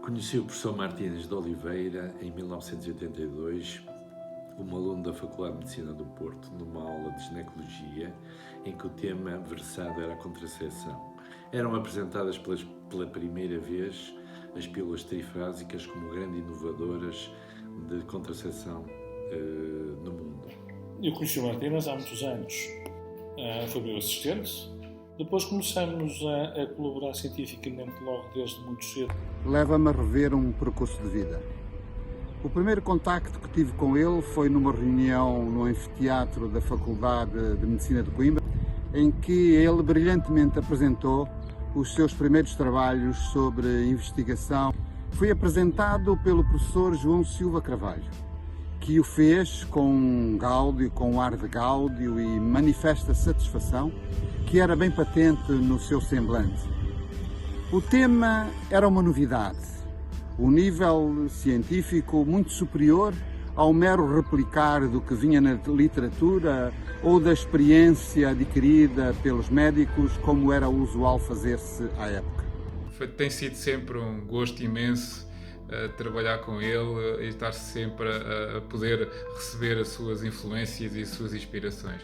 Conheci o professor Martínez de Oliveira em 1982, um aluno da Faculdade de Medicina do Porto, numa aula de ginecologia, em que o tema versado era a contracepção. Eram apresentadas pela primeira vez as pílulas trifásicas como grandes inovadoras de contracepção no mundo. Eu conheci o Martínez há muitos anos. Foi meu assistente. Depois começamos a colaborar cientificamente logo desde muito cedo. Leva-me a rever um percurso de vida. O primeiro contacto que tive com ele foi numa reunião no anfiteatro da Faculdade de Medicina de Coimbra, em que ele brilhantemente apresentou os seus primeiros trabalhos sobre investigação. Foi apresentado pelo professor João Silva Carvalho, que o fez com gáudio, com um ar de gáudio e manifesta satisfação, que era bem patente no seu semblante. O tema era uma novidade, um nível científico muito superior ao mero replicar do que vinha na literatura ou da experiência adquirida pelos médicos, como era usual fazer-se à época. Tem sido sempre um gosto imenso trabalhar com ele e estar sempre a poder receber as suas influências e as suas inspirações.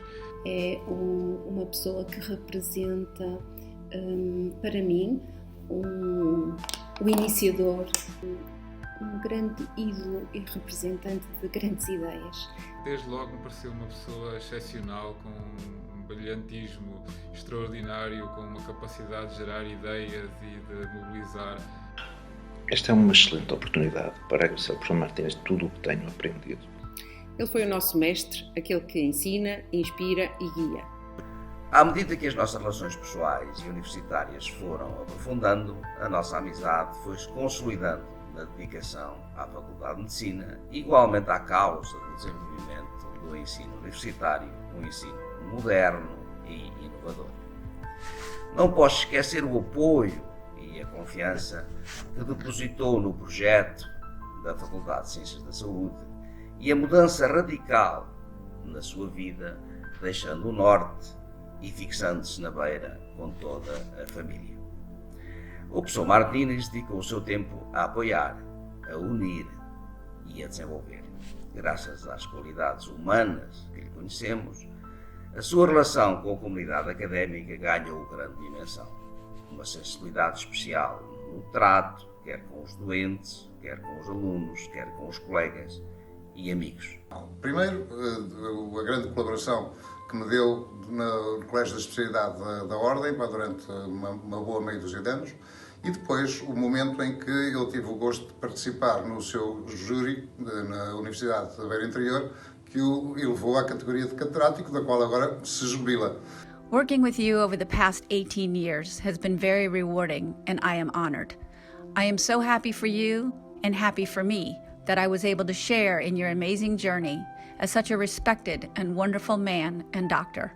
É uma pessoa que representa, para mim, o iniciador, um grande ídolo e representante de grandes ideias. Desde logo me pareceu uma pessoa excepcional, com um brilhantismo extraordinário, com uma capacidade de gerar ideias e de mobilizar. Esta é uma excelente oportunidade para agradecer ao professor Martínez tudo o que tenho aprendido. Ele foi o nosso mestre, aquele que ensina, inspira e guia. À medida que as nossas relações pessoais e universitárias foram aprofundando, a nossa amizade foi-se consolidando na dedicação à Faculdade de Medicina, igualmente à causa do desenvolvimento do ensino universitário, um ensino moderno e inovador. Não posso esquecer o apoio e a confiança que depositou no projeto da Faculdade de Ciências da Saúde e a mudança radical na sua vida, deixando o norte e fixando-se na beira com toda a família. O professor Martínez dedicou o seu tempo a apoiar, a unir e a desenvolver. Graças às qualidades humanas que lhe conhecemos, a sua relação com a comunidade académica ganhou grande dimensão. Uma sensibilidade especial no trato, quer com os doentes, quer com os alunos, quer com os colegas e amigos. Primeiro, a grande colaboração que me deu no Colégio da Especialidade da Ordem durante uma boa meia dúzia de anos, e depois o momento em que eu tive o gosto de participar no seu júri na Universidade da Beira Interior, que o elevou à categoria de catedrático, da qual agora se jubila. Working with you over the past 18 years has been very rewarding, and I am honored. I am so happy for you and happy for me that I was able to share in your amazing journey as such a respected and wonderful man and doctor.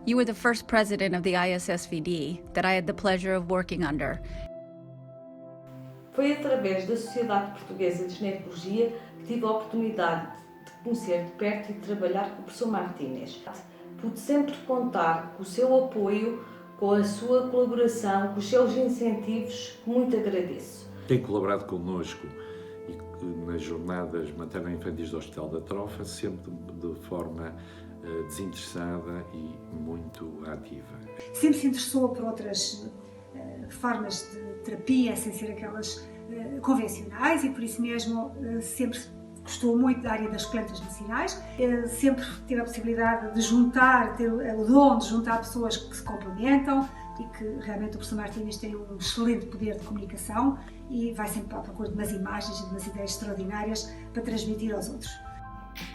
You were the first president of the ISSVD that I had the pleasure of working under. Foi através da Sociedade Portuguesa de Ginecologia que tive a oportunidade de conhecer de perto e de trabalhar com o professor Martínez. Pude sempre contar com o seu apoio, com a sua colaboração, com os seus incentivos, que muito agradeço. Tem colaborado connosco nas jornadas materno-infantis do Hospital da Trofa, sempre de forma desinteressada e muito ativa. Sempre se interessou por outras formas de terapia, sem ser aquelas convencionais, e por isso mesmo sempre gostou muito da área das plantas medicinais. Sempre tive a possibilidade de juntar, ter o dom de juntar pessoas que se complementam, e que realmente o professor Martínez tem um excelente poder de comunicação e vai sempre à procura de umas imagens e de umas ideias extraordinárias para transmitir aos outros.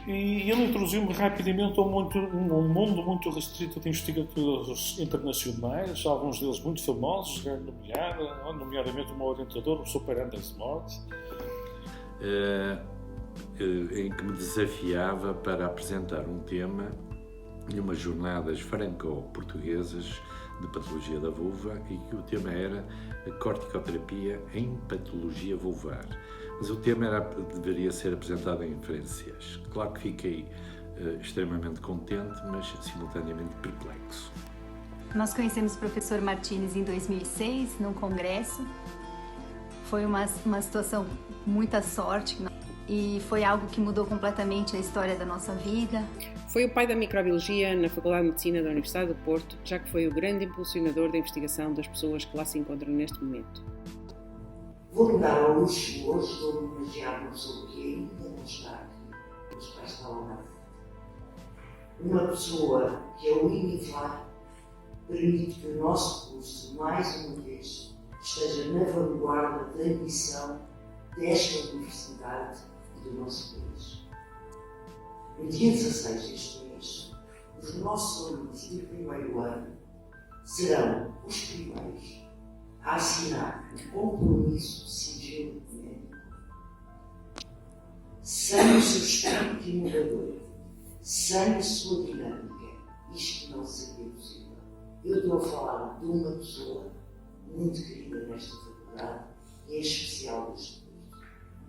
E ele introduziu-me rapidamente num mundo muito restrito de investigadores internacionais, alguns deles muito famosos, nomeadamente o meu orientador, o professor Per-Anders Mort, em que me desafiava para apresentar um tema em umas jornadas franco-portuguesas de patologia da vulva, e que o tema era a corticoterapia em patologia vulvar. Mas o tema deveria ser apresentado em francês. Claro que fiquei extremamente contente, mas simultaneamente perplexo. Nós conhecemos o professor Martínez em 2006, num congresso, Foi uma situação com muita sorte e foi algo que mudou completamente a história da nossa vida. Foi o pai da microbiologia na Faculdade de Medicina da Universidade do Porto, já que foi o grande impulsionador da investigação das pessoas que lá se encontram neste momento. Vou-me dar ao luxo hoje de homenagear uma pessoa que ainda não está aqui, mas vai estar lá na frente. Uma pessoa que, ao inovar, permite que o nosso curso, mais uma vez, esteja na vanguarda da missão desta universidade e do nosso país. No dia 16 deste mês, os nossos alunos do primeiro ano serão os primeiros a assinar um compromisso de sigilo médico. Sem o seu espírito inovador, sem a sua dinâmica, isto não seria possível. Eu estou a falar de uma pessoa muito querida nesta faculdade e em especial deste curso.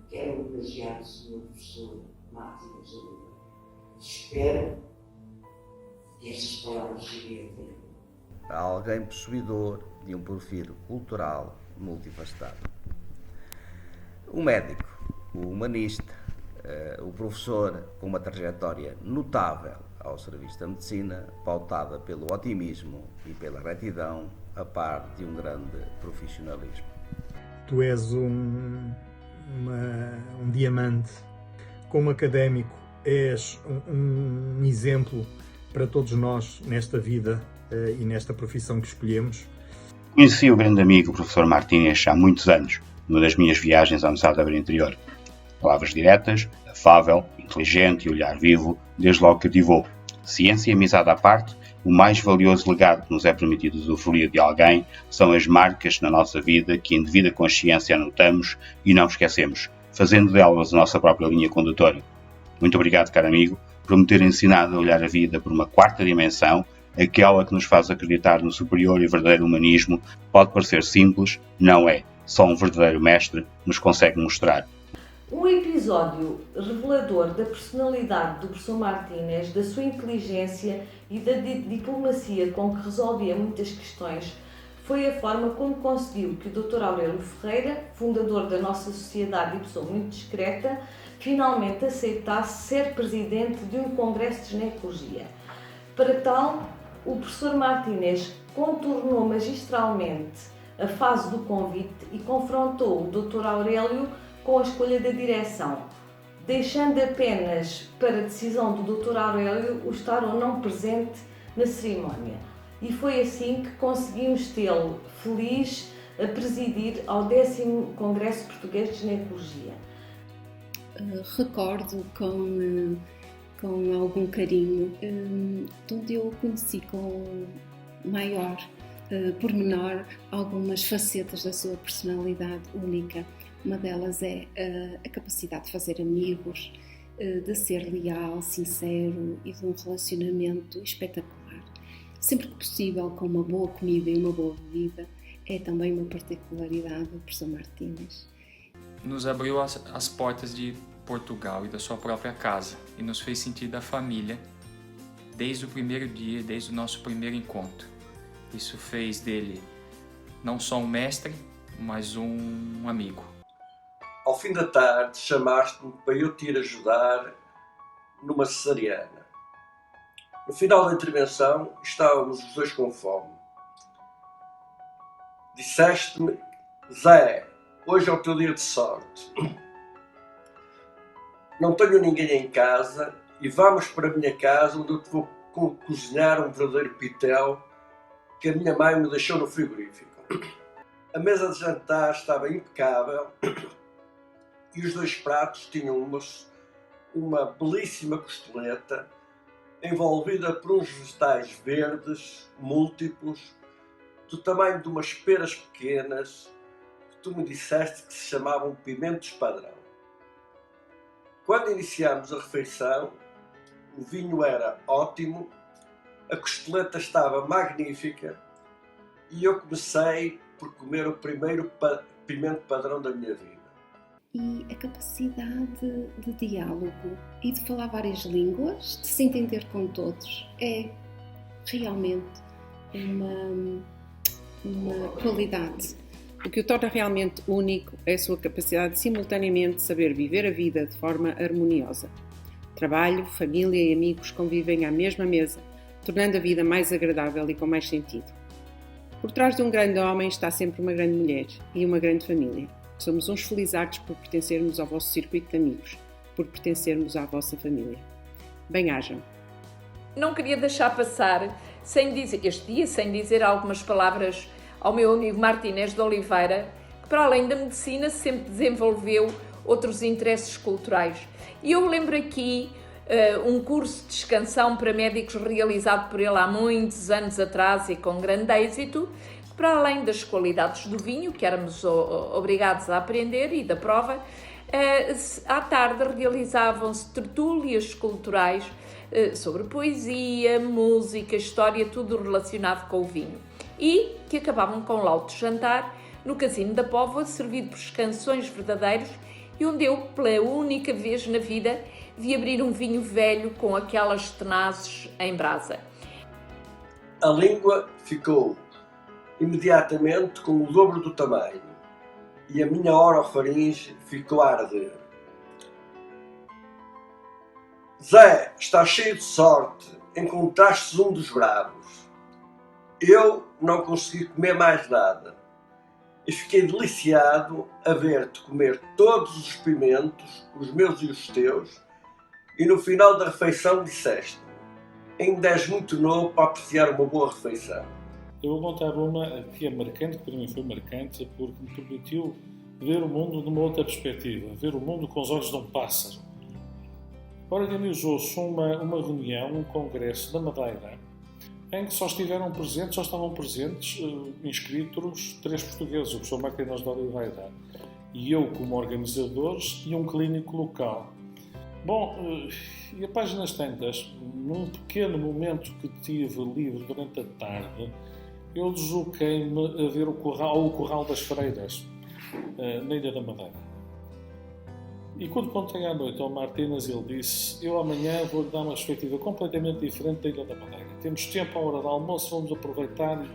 Quero homenagear o Sr. Professor Martínez Oliveira. Espero que estas palavras cheguem a tempo. Alguém possuidor de um perfil cultural multifacetado. O médico, o humanista, o professor com uma trajetória notável ao serviço da medicina, pautada pelo otimismo e pela retidão, a par de um grande profissionalismo. Tu és um diamante. Como académico, és um exemplo para todos nós nesta vida e nesta profissão que escolhemos. Conheci o grande amigo, o professor Martínez, há muitos anos, numa das minhas viagens à Universidade de Aveiro Interior. Palavras diretas, afável, inteligente e olhar vivo, desde logo cativou. Ciência e amizade à parte, o mais valioso legado que nos é permitido usufruir de alguém são as marcas na nossa vida que em devida consciência anotamos e não esquecemos, fazendo delas a nossa própria linha condutora. Muito obrigado, caro amigo, por me ter ensinado a olhar a vida por uma quarta dimensão, aquela que nos faz acreditar no superior e verdadeiro humanismo. Pode parecer simples, não é. Só um verdadeiro mestre nos consegue mostrar. Um episódio revelador da personalidade do professor Martínez, da sua inteligência e da diplomacia com que resolvia muitas questões, foi a forma como conseguiu que o Dr. Aurélio Ferreira, fundador da nossa sociedade e pessoa muito discreta, finalmente aceitasse ser presidente de um congresso de ginecologia. Para tal, o professor Martínez contornou magistralmente a fase do convite e confrontou o Dr. Aurélio com a escolha da direção, deixando apenas para a decisão do Dr. Aurélio o estar ou não presente na cerimónia. E foi assim que conseguimos tê-lo feliz a presidir ao 10º Congresso Português de Ginecologia. Recordo com algum carinho, onde eu conheci com maior pormenor algumas facetas da sua personalidade única. Uma delas é a capacidade de fazer amigos, de ser leal, sincero e de um relacionamento espetacular. Sempre que possível, com uma boa comida e uma boa bebida, é também uma particularidade do professor Martínez. Nos abriu as portas de Portugal e da sua própria casa e nos fez sentir da família desde o primeiro dia, desde o nosso primeiro encontro. Isso fez dele não só um mestre, mas um amigo. Ao fim da tarde, chamaste-me para eu te ir ajudar numa cesariana. No final da intervenção, estávamos os dois com fome. Disseste-me: Zé, hoje é o teu dia de sorte. Não tenho ninguém em casa e vamos para a minha casa, onde eu te vou cozinhar um verdadeiro pitel que a minha mãe me deixou no frigorífico. A mesa de jantar estava impecável e os dois pratos tinham uma belíssima costeleta envolvida por uns vegetais verdes, múltiplos, do tamanho de umas peras pequenas, que tu me disseste que se chamavam pimentos padrão. Quando iniciámos a refeição, o vinho era ótimo, a costeleta estava magnífica e eu comecei por comer o primeiro pimento padrão da minha vida. E a capacidade de diálogo e de falar várias línguas, de se entender com todos, é realmente uma qualidade O que o torna realmente único é a sua capacidade de simultaneamente saber viver a vida de forma harmoniosa. Trabalho, família e amigos convivem à mesma mesa, tornando a vida mais agradável e com mais sentido. Por trás de um grande homem está sempre uma grande mulher e uma grande família. Somos uns felizardos por pertencermos ao vosso circuito de amigos, por pertencermos à vossa família. Bem-ajam. Não queria deixar passar este dia sem dizer algumas palavras ao meu amigo Martínez de Oliveira, que para além da medicina sempre desenvolveu outros interesses culturais. E eu lembro aqui um curso de excansão para médicos realizado por ele há muitos anos atrás e com grande êxito, que para além das qualidades do vinho, que éramos obrigados a aprender, e da prova, à tarde realizavam-se tertúlias culturais sobre poesia, música, história, tudo relacionado com o vinho. E que acabavam com lauto jantar no Casino da Póvoa, servido por escansões verdadeiros, e onde eu, pela única vez na vida, vi abrir um vinho velho com aquelas tenazes em brasa. A língua ficou imediatamente com o dobro do tamanho e a minha orofaringe ficou a arder. Zé, estás cheio de sorte, encontrastes um dos bravos. Eu não consegui comer mais nada e fiquei deliciado a ver-te comer todos os pimentos, os meus e os teus, e no final da refeição disseste: ainda és muito novo para apreciar uma boa refeição. Eu vou contar uma que é marcante, que para mim foi marcante, porque me permitiu ver o mundo numa outra perspectiva, ver o mundo com os olhos de um pássaro. Organizou-se uma reunião, um congresso da Madeira, em que só estavam presentes inscritos 3 portugueses, o professor Martínez de Oliveira e eu como organizadores e um clínico local. Bom, e a páginas tantas, num pequeno momento que tive livre durante a tarde, eu desloquei-me a ver o Curral das Freiras, na Ilha da Madeira. E quando contei à noite ao Martínez, ele disse: eu amanhã vou-lhe dar uma perspectiva completamente diferente da Ilha da Madeira. Temos tempo à hora do almoço, vamos aproveitar.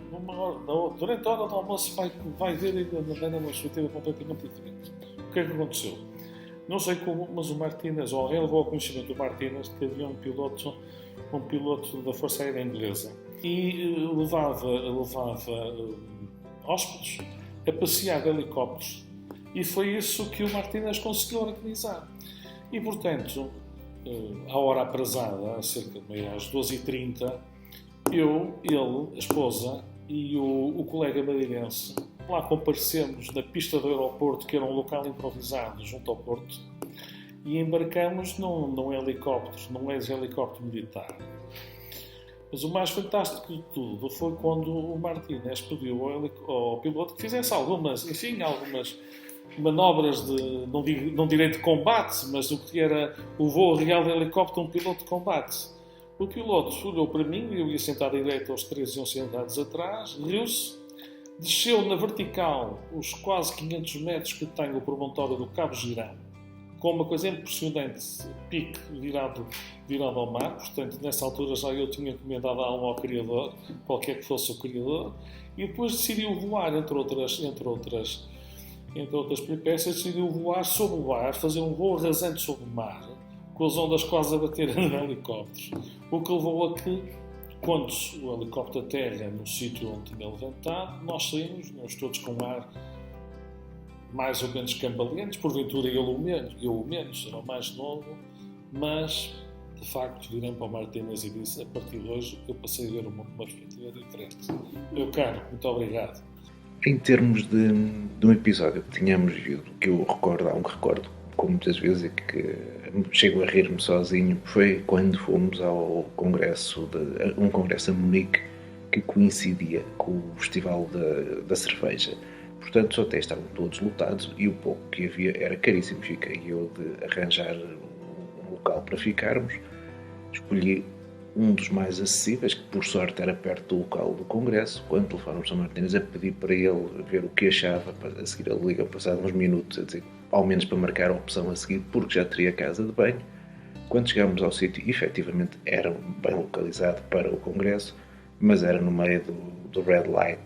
Durante a hora do almoço vai ver a Ilha da Madeira uma perspectiva completamente diferente. O que é que aconteceu? Não sei como, mas o Martínez, ou ele levou ao conhecimento do Martínez que havia um piloto da Força Aérea Inglesa e levava hóspedes a passear de helicópteros. E foi isso que o Martínez conseguiu organizar. E, portanto, à hora aprazada, cerca de meia às 12h30, eu, ele, a esposa e o colega madeirense lá comparecemos na pista do aeroporto, que era um local improvisado junto ao porto, e embarcamos num helicóptero, num ex-helicóptero militar. Mas o mais fantástico de tudo foi quando o Martínez pediu ao piloto que fizesse algumas manobras de, não direi de combate, mas o que era o voo real de helicóptero, um piloto de combate. O piloto olhou para mim, eu ia sentado à direita, os 3 iam sentados atrás, riu-se, desceu na vertical os quase 500 metros que tem o promontório do Cabo Girão, com uma coisa impressionante, pique virado ao mar. Portanto, nessa altura já eu tinha encomendado a alma ao Criador, qualquer que fosse o Criador, e depois decidiu voar, entre outras peripécias, decidiu voar sobre o ar, fazer um voo rasante sobre o mar, com as ondas quase a bater em helicópteros. O que levou a que, quando o helicóptero aterra no sítio onde tinha levantado, nós saímos todos com o ar mais ou menos cambaleantes, porventura eu o menos, era o mais novo, mas de facto virei para o Martínez e disse: a partir de hoje eu passei a ver o mundo de uma perspectiva diferente. Meu caro, muito obrigado. Em termos de um episódio que tínhamos visto, que eu recordo como muitas vezes, e que chego a rir-me sozinho, foi quando fomos ao congresso um congresso a Munique, que coincidia com o Festival da Cerveja. Portanto, os hotéis estavam todos lotados e o pouco que havia era caríssimo. Fiquei eu de arranjar um local para ficarmos. Escolhi um dos mais acessíveis, que por sorte era perto do local do congresso. Quando telefonamos ao Martínez a pedir para ele ver o que achava, a seguir ele liga, passado uns minutos, a dizer, ao menos para marcar a opção a seguir, porque já teria casa de banho. Quando chegámos ao sítio, efetivamente era bem localizado para o congresso, mas era no meio do Red Light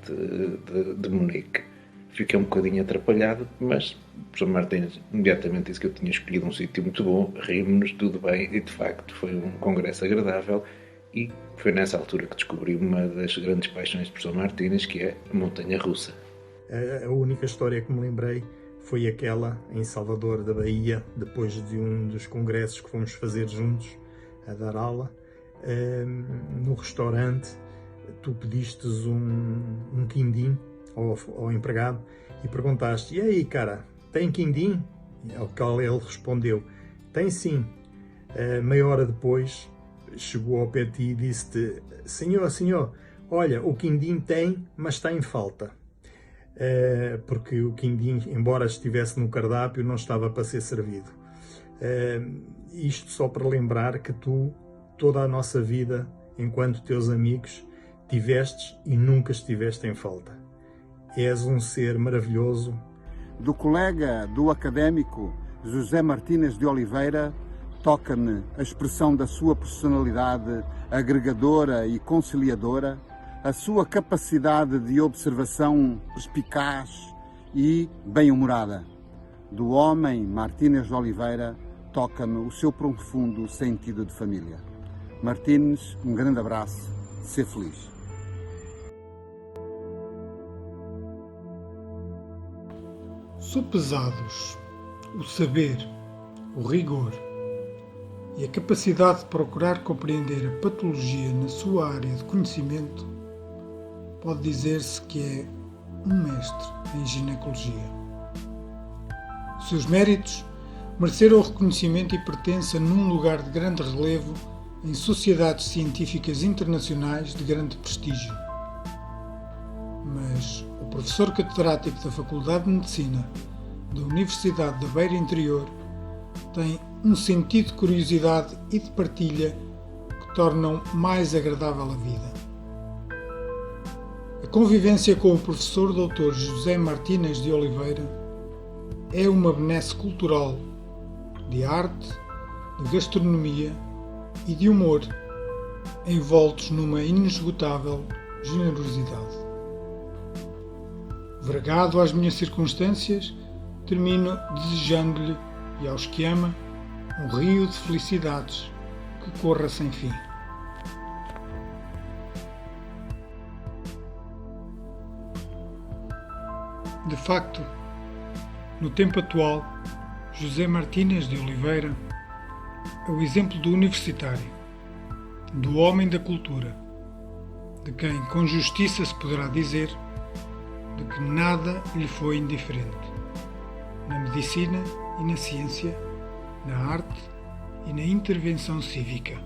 de Munique. fiquei um bocadinho atrapalhado, mas o professor Martínez imediatamente disse que eu tinha escolhido um sítio muito bom, rimos-nos, tudo bem, e de facto foi um congresso agradável, e foi nessa altura que descobri uma das grandes paixões do professor Martínez, que é a montanha-russa. A única história que me lembrei foi aquela em Salvador da Bahia, depois de um dos congressos que fomos fazer juntos, a dar aula. No restaurante, tu pedistes um quindim ao empregado e perguntaste: e aí, cara, tem quindim? Ao qual ele respondeu: tem sim. Meia hora depois chegou ao pé de ti e disse-te: senhor, olha, o quindim tem, mas está em falta. Porque o quindim, embora estivesse no cardápio, não estava para ser servido. Isto só para lembrar que tu, toda a nossa vida, enquanto teus amigos, tivestes e nunca estiveste em falta. És um ser maravilhoso. Do colega, do académico José Martínez de Oliveira, toca-me a expressão da sua personalidade agregadora e conciliadora, a sua capacidade de observação perspicaz e bem-humorada. Do homem Martínez de Oliveira, toca-me o seu profundo sentido de família. Martínez, um grande abraço, ser feliz. Sopesados o saber, o rigor e a capacidade de procurar compreender a patologia na sua área de conhecimento, pode dizer-se que é um mestre em ginecologia. Os seus méritos mereceram o reconhecimento e pertença num lugar de grande relevo em sociedades científicas internacionais de grande prestígio. Mas o professor catedrático da Faculdade de Medicina da Universidade da Beira Interior tem um sentido de curiosidade e de partilha que tornam mais agradável a vida. A convivência com o professor Dr. José Martínez de Oliveira é uma benesse cultural, de arte, de gastronomia e de humor, envoltos numa inesgotável generosidade. Vergado às minhas circunstâncias, termino desejando-lhe e aos que ama um rio de felicidades que corra sem fim. De facto, no tempo atual, José Martínez de Oliveira é o exemplo do universitário, do homem da cultura, de quem com justiça se poderá dizer de que nada lhe foi indiferente, na medicina e na ciência, na arte e na intervenção cívica.